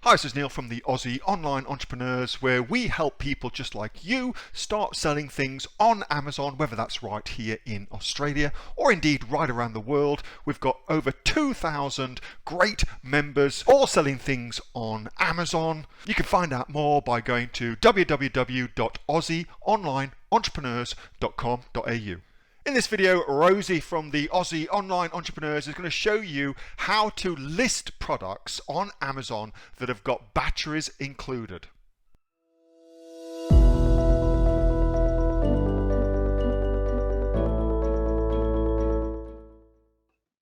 Hi, this is Neil from the Aussie Online Entrepreneurs, where we help people just like you start selling things on Amazon, whether that's right here in Australia or indeed right around the world. We've got over 2,000 great members all selling things on Amazon. You can find out more by going to www.aussieonlineentrepreneurs.com.au. In this video, Rosie from the Aussie Online Entrepreneurs is going to show you how to list products on Amazon that have got batteries included.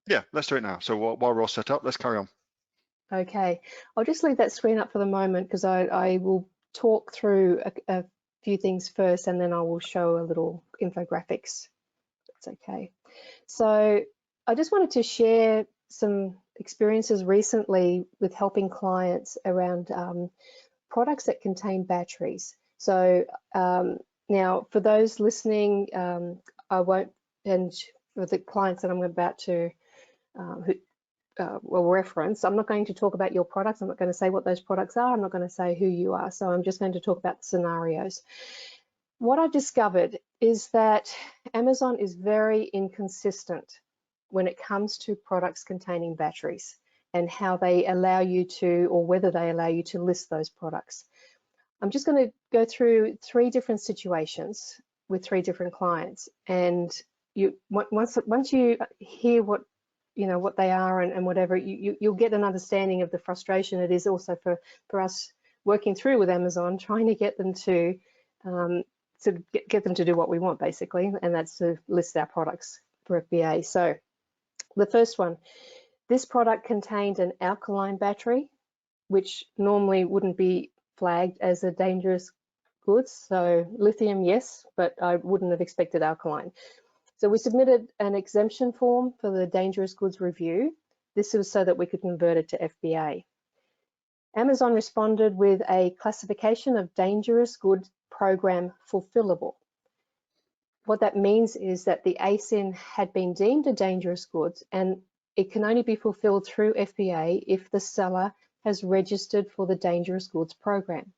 Yeah, let's do it now. So while we're all set up, let's carry on. Okay, I'll just leave that screen up for the moment because I will talk through a few things first and then I will show a little infographics. That's okay. So I just wanted to share some experiences recently with helping clients around products that contain batteries. So now for those listening, I won't, and for the clients that I'm about to reference, I'm not going to talk about your products. I'm not going to say what those products are. I'm not going to say who you are. So I'm just going to talk about the scenarios. What I've discovered is that Amazon is very inconsistent when it comes to products containing batteries and how they allow you to, or whether they allow you to list those products. I'm just going to go through three different situations with three different clients, and once you hear what they are and whatever, you'll get an understanding of the frustration it is also for us working through with Amazon, trying to get them to get them to do what we want, basically, and that's to list our products for FBA. So the first one, this product contained an alkaline battery, which normally wouldn't be flagged as a dangerous goods. So lithium, yes, but I wouldn't have expected alkaline. So we submitted an exemption form for the dangerous goods review. This was so that we could convert it to FBA. Amazon responded with a classification of dangerous good program fulfillable. What that means is that the ASIN had been deemed a dangerous goods and it can only be fulfilled through FBA if the seller has registered for the dangerous goods program.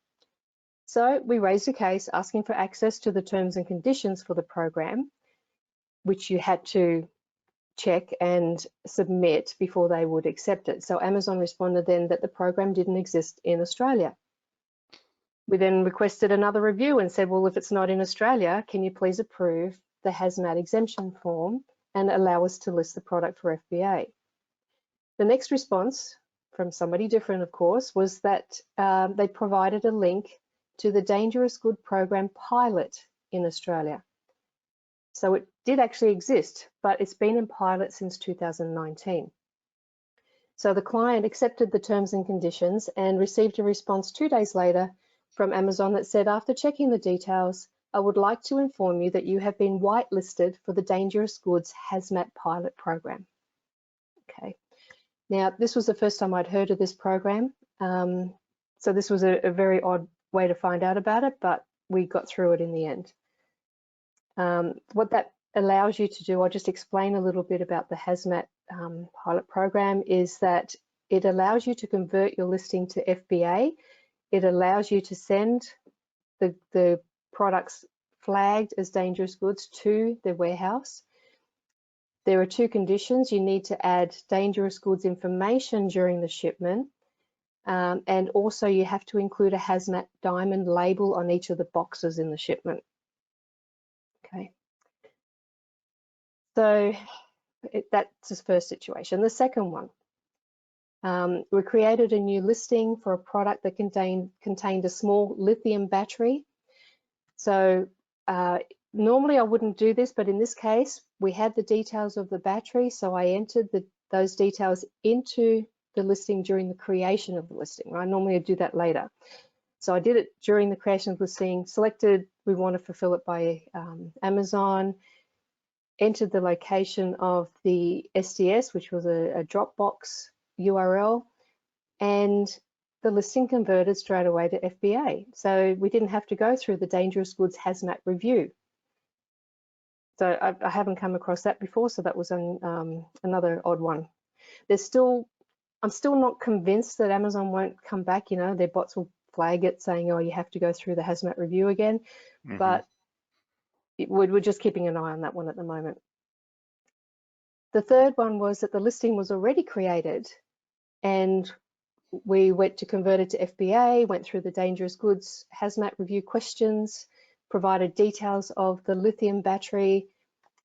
So we raised a case asking for access to the terms and conditions for the program, which you had to check and submit before they would accept it. So Amazon responded then that the program didn't exist in Australia. We then requested another review and said, well, if it's not in Australia, can you please approve the Hazmat Exemption Form and allow us to list the product for FBA? The next response from somebody different, of course, was that they provided a link to the Dangerous Good Program pilot in Australia. So it did actually exist, but it's been in pilot since 2019. So the client accepted the terms and conditions and received a response 2 days later from Amazon that said, after checking the details, I would like to inform you that you have been whitelisted for the Dangerous Goods Hazmat Pilot Program. Okay. Now, this was the first time I'd heard of this program. So this was a very odd way to find out about it, but we got through it in the end. What that allows you to do, I'll just explain a little bit about the Hazmat pilot program, is that it allows you to convert your listing to FBA. It allows you to send the products flagged as dangerous goods to the warehouse. There are two conditions. You need to add dangerous goods information during the shipment, and also you have to include a Hazmat diamond label on each of the boxes in the shipment. Okay. So that's the first situation. The second one, we created a new listing for a product that contained a small lithium battery. So normally I wouldn't do this, but in this case, we had the details of the battery, so I entered those details into the listing during the creation of the listing. Right? Normally I do that later. So I did it during the creation of the listing, selected we want to fulfill it by Amazon, entered the location of the SDS, which was a Dropbox URL, and the listing converted straight away to FBA. So we didn't have to go through the Dangerous Goods Hazmat review. So I haven't come across that before, so that was another odd one. There's still I'm still not convinced that Amazon won't come back. You know, their bots will flag it saying, oh, you have to go through the hazmat review again. But we're just keeping an eye on that one at the moment. The third one was that the listing was already created, and we went to convert it to FBA, went through the dangerous goods hazmat review questions, provided details of the lithium battery,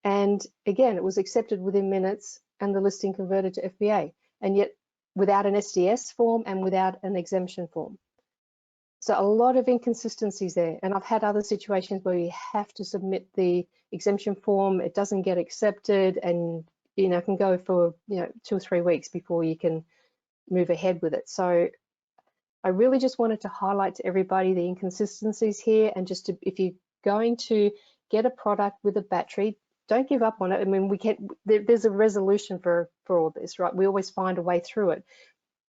and again, it was accepted within minutes and the listing converted to FBA, and yet without an SDS form and without an exemption form. So a lot of inconsistencies there. And I've had other situations where you have to submit the exemption form, it doesn't get accepted, and you know, it can go for 2 or 3 weeks before you can move ahead with it. So I really just wanted to highlight to everybody the inconsistencies here, and just to, if you're going to get a product with a battery, don't give up on it. I mean, there's a resolution for all this, right? We always find a way through it,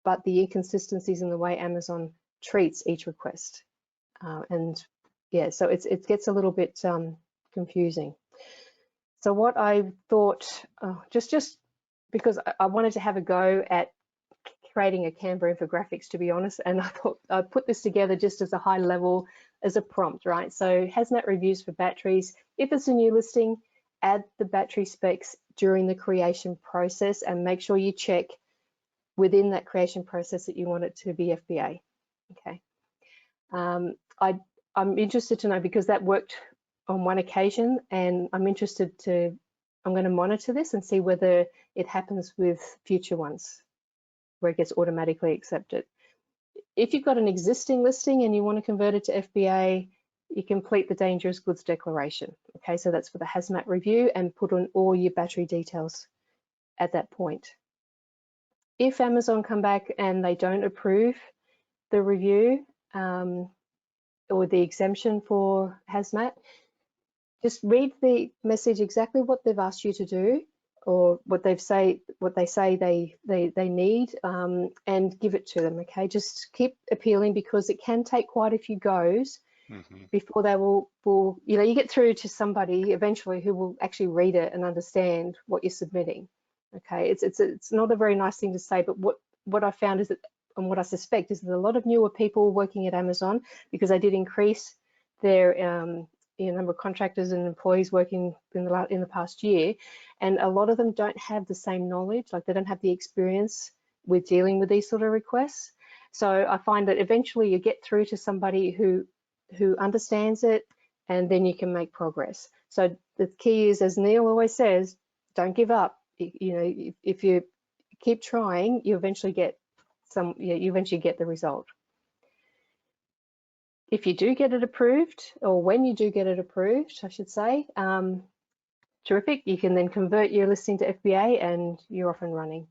but the inconsistencies in the way Amazon treats each request, and yeah, so it gets a little bit confusing. So what I thought, just because I wanted to have a go at creating a Canva infographics, to be honest, and I thought I'd put this together just as a high level, as a prompt, right? So hazmat reviews for batteries. If it's a new listing, add the battery specs during the creation process and make sure you check within that creation process that you want it to be FBA. Okay. I'm interested to know, because that worked on one occasion, and I'm going to monitor this and see whether it happens with future ones where it gets automatically accepted. If you've got an existing listing and you want to convert it to FBA, you complete the dangerous goods declaration. Okay, so that's for the hazmat review, and put on all your battery details at that point. If Amazon come back and they don't approve the review or the exemption for hazmat, just read the message exactly what they've asked you to do, or what they say they need, and give it to them. Okay, just keep appealing, because it can take quite a few goes before they will you get through to somebody eventually who will actually read it and understand what you're submitting. Okay, it's not a very nice thing to say, but what I found is that, and what I suspect, is that a lot of newer people working at Amazon, because they did increase their number of contractors and employees working in the past year, and a lot of them don't have the same knowledge, like they don't have the experience with dealing with these sort of requests. So I find that eventually you get through to somebody who understands it, and then you can make progress. So the key is, as Neil always says, don't give up. If you keep trying, you eventually get the result. If you do get it approved, or when you do get it approved, I should say, terrific. You can then convert your listing to FBA and you're off and running.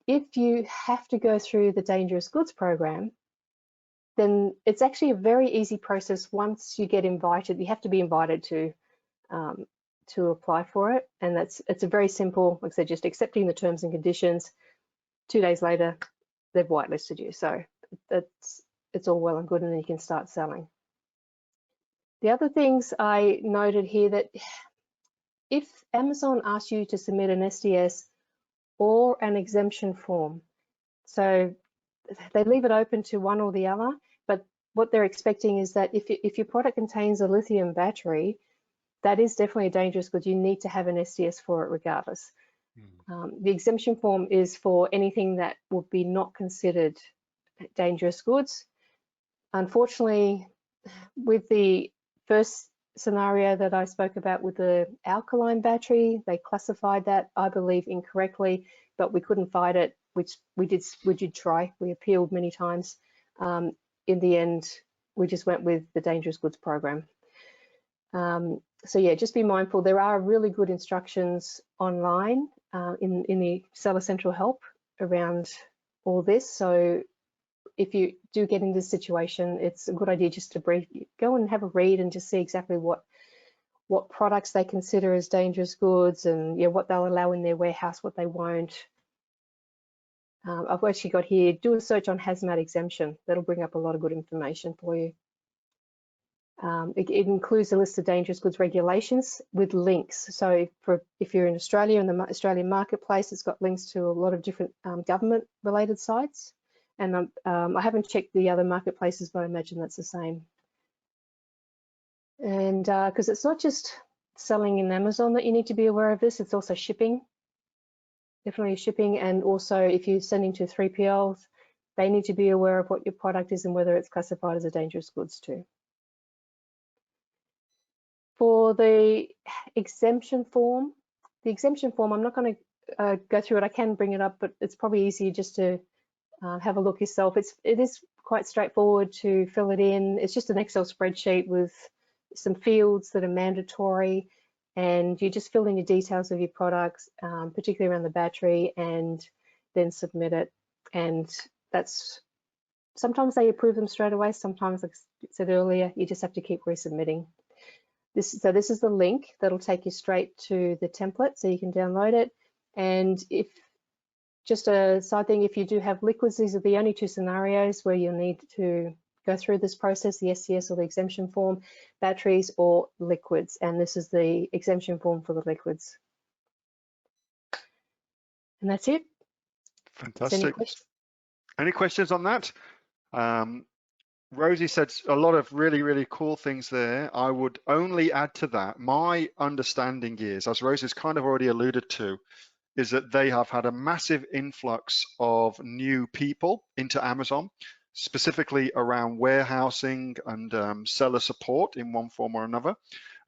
If you have to go through the dangerous goods program, then it's actually a very easy process. Once you get invited, you have to be invited to apply for it, and it's a very simple, like I said, just accepting the terms and conditions. 2 days later, they've whitelisted you. So it's all well and good, and then you can start selling. The other things I noted here, that if Amazon asks you to submit an SDS or an exemption form, so they leave it open to one or the other, but what they're expecting is that if your product contains a lithium battery, that is definitely a dangerous good. You need to have an SDS for it regardless. The exemption form is for anything that would be not considered dangerous goods. Unfortunately, with the first scenario that I spoke about with the alkaline battery, they classified that, I believe, incorrectly, but we couldn't fight it, which we did try. We appealed many times. In the end, we just went with the dangerous goods program. So yeah, just be mindful. There are really good instructions online in the Seller Central Help around all this. So if you do get into this situation, it's a good idea just to go and have a read and just see exactly what products they consider as dangerous goods, and what they'll allow in their warehouse, what they won't. I've actually got here, do a search on Hazmat Exemption. That'll bring up a lot of good information for you. It includes a list of dangerous goods regulations with links. So if you're in Australia, in the Australian marketplace, it's got links to a lot of different government-related sites. And I haven't checked the other marketplaces, but I imagine that's the same. And because it's not just selling in Amazon that you need to be aware of this, it's also shipping. Definitely shipping, and also if you're sending to 3PLs, they need to be aware of what your product is and whether it's classified as a dangerous goods too. For the exemption form, I'm not going to go through it. I can bring it up, but it's probably easier just to have a look yourself. It is quite straightforward to fill it in. It's just an Excel spreadsheet with some fields that are mandatory, and you just fill in your details of your products, particularly around the battery, and then submit it. And sometimes they approve them straight away. Sometimes, like I said earlier, you just have to keep resubmitting. So this is the link that'll take you straight to the template, so you can download it. And if just a side thing, if you do have liquids, these are the only two scenarios where you'll need to go through this process, the SCS or the exemption form, batteries or liquids. And this is the exemption form for the liquids. And that's it. Fantastic. Any questions on that? Rosie said a lot of really, really cool things there. I would only add to that, my understanding is, as Rosie's kind of already alluded to, is that they have had a massive influx of new people into Amazon, specifically around warehousing and seller support in one form or another.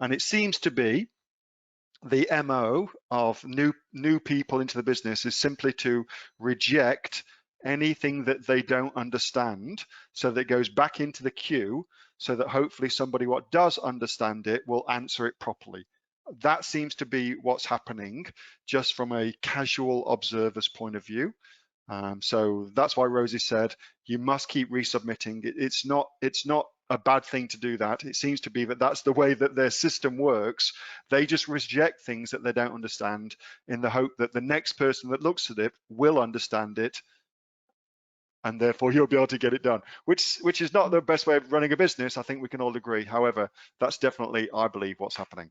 And it seems to be the MO of new people into the business is simply to reject anything that they don't understand, so that it goes back into the queue, so that hopefully somebody what does understand it will answer it properly. That seems to be what's happening, just from a casual observer's point of view. So that's why Rosie said you must keep resubmitting. It's not a bad thing to do that. It seems to be that that's the way that their system works. They just reject things that they don't understand in the hope that the next person that looks at it will understand it, and therefore you'll be able to get it done, which is not the best way of running a business. I think we can all agree. However, that's definitely, I believe, what's happening.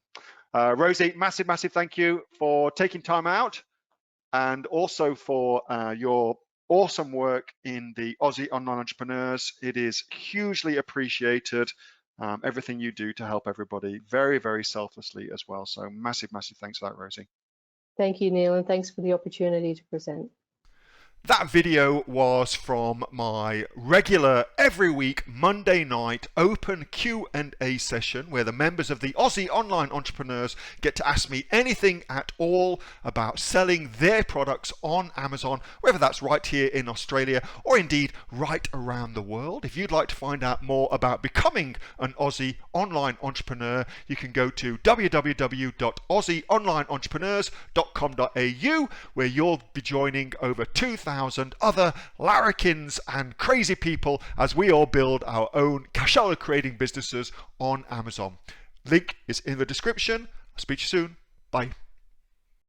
Rosie, massive thank you for taking time out, and also for your awesome work in the Aussie Online Entrepreneurs. It is hugely appreciated, everything you do to help everybody very, very selflessly as well. So massive thanks for that, Rosie. Thank you, Neil, and thanks for the opportunity to present. That video was from my regular every week Monday night open Q&A session, where the members of the Aussie Online Entrepreneurs get to ask me anything at all about selling their products on Amazon, whether that's right here in Australia or indeed right around the world. If you'd like to find out more about becoming an Aussie Online Entrepreneur, you can go to www.aussieonlineentrepreneurs.com.au, where you'll be joining over 2,000 other larrikins and crazy people as we all build our own cash out creating businesses on Amazon. Link is in the description. I'll speak to you soon. Bye.